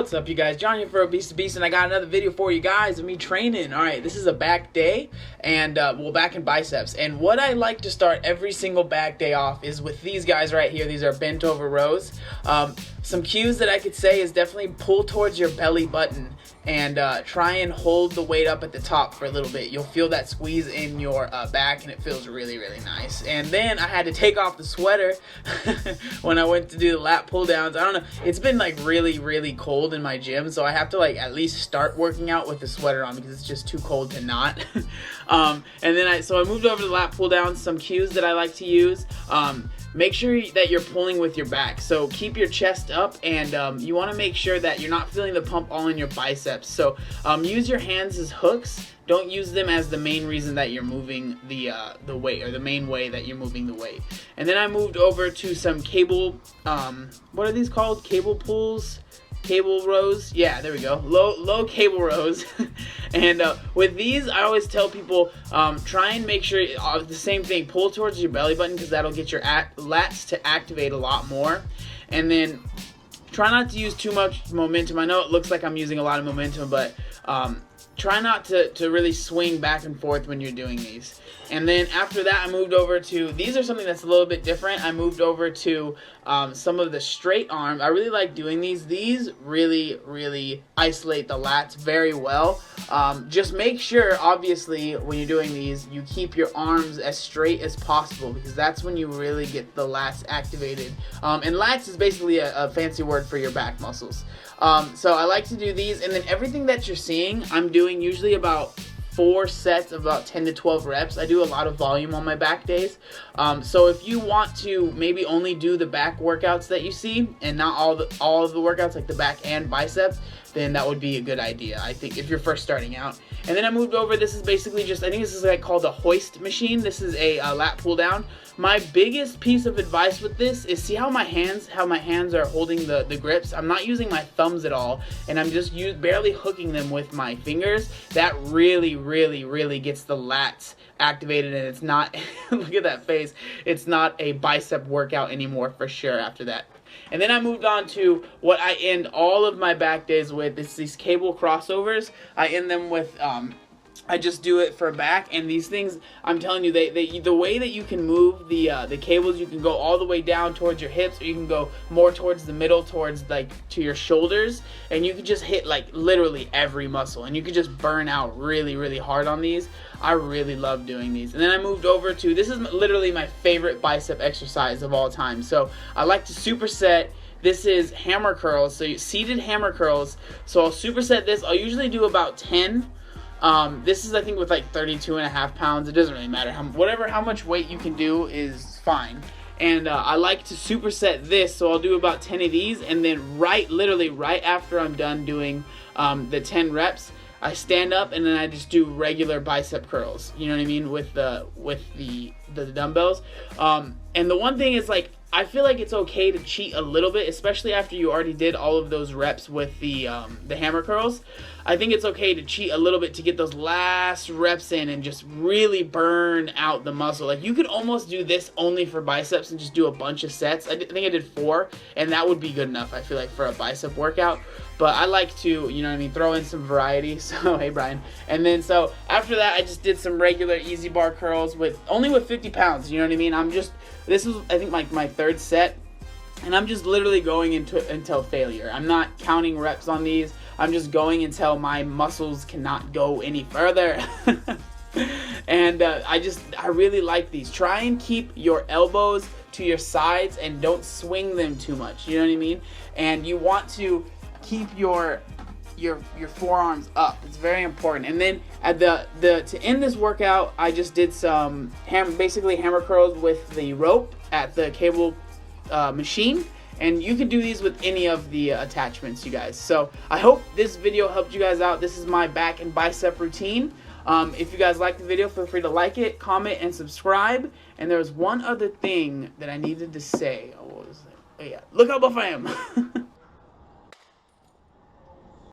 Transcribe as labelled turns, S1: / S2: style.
S1: What's up, you guys? John here for Obese to Beast, and I got another video for you guys of me training. Alright, this is a back day, and back and biceps. And what I like to start every single back day off is with these guys right here. These are bent over rows. Some cues that I could say is definitely pull towards your belly button and try and hold the weight up at the top for a little bit. You'll feel that squeeze in your back, and it feels really, really nice. And then I had to take off the sweater when I went to do the lat pull-downs. I don't know, it's been like really, really cold in my gym, so I have to like at least start working out with the sweater on because it's just too cold to not. And then I moved over to the lat pull-downs. Some cues that I like to use. Make sure that you're pulling with your back. So keep your chest up, and you want to make sure that you're not feeling the pump all in your biceps. So use your hands as hooks. Don't use them as the main reason that you're moving the weight, or the main way that you're moving the weight. And then I moved over to some cable, what are these called? Cable pulls? Cable rows? Yeah, there we go. Low cable rows. And with these, I always tell people, try and make sure, the same thing, pull towards your belly button because that'll get your lats to activate a lot more. And then try not to use too much momentum. I know it looks like I'm using a lot of momentum, but try not to really swing back and forth when you're doing these. And then after that, I moved over to, these are something that's a little bit different. I moved over to some of the straight arms. I really like doing these. These really, really isolate the lats very well. Just make sure, obviously, when you're doing these, you keep your arms as straight as possible because that's when you really get the lats activated. And lats is basically a fancy word for your back muscles. So I like to do these, and then everything that you're seeing, I'm doing usually about 4 sets of about 10 to 12 reps. I do a lot of volume on my back days. So if you want to maybe only do the back workouts that you see and not all of the workouts, like the back and biceps, then that would be a good idea, I think, if you're first starting out. And then I moved over, this is basically just, I think this is like called a hoist machine. This is a lat pull down. My biggest piece of advice with this is, see how my hands are holding the grips? I'm not using my thumbs at all, and I'm just barely hooking them with my fingers. That really, really, really gets the lats activated, and it's not, look at that face, it's not a bicep workout anymore for sure after that. And then I moved on to what I end all of my back days with. It's these cable crossovers. I end them with, I just do it for back, and these things, I'm telling you, the way that you can move the cables, you can go all the way down towards your hips, or you can go more towards the middle, towards like to your shoulders, and you can just hit like literally every muscle, and you can just burn out really, really hard on these. I really love doing these. And then I moved over to, this is literally my favorite bicep exercise of all time. So I like to superset. This is hammer curls, so seated hammer curls. So I'll superset this. I'll usually do about 10. This is, I think, with like 32.5 pounds. It doesn't really matter. How much weight you can do is fine. And I like to superset this, so I'll do about 10 of these, and then literally right after I'm done doing the 10 reps, I stand up and then I just do regular bicep curls. You know what I mean, with the dumbbells. And the one thing is, like, I feel like it's okay to cheat a little bit, especially after you already did all of those reps with the hammer curls. I think it's okay to cheat a little bit to get those last reps in and just really burn out the muscle. Like, you could almost do this only for biceps and just do a bunch of sets. I think I did 4, and that would be good enough, I feel like, for a bicep workout. But I like to, you know what I mean, throw in some variety. So, hey, Brian. And then, so after that, I just did some regular easy bar curls only with 50 pounds. You know what I mean? This was, I think, like my 3rd set. And I'm just literally going until failure. I'm not counting reps on these. I'm just going until my muscles cannot go any further. And I really like these. Try and keep your elbows to your sides and don't swing them too much. You know what I mean? And you want to keep your forearms up. It's very important. And then at to end this workout, I just did some basically hammer curls with the rope at the cable machine. And you can do these with any of the attachments, you guys. So I hope this video helped you guys out. This is my back and bicep routine. If you guys liked the video, feel free to like it, comment, and subscribe. And there was one other thing that I needed to say. Oh, what was it? Oh yeah, look how buff I am.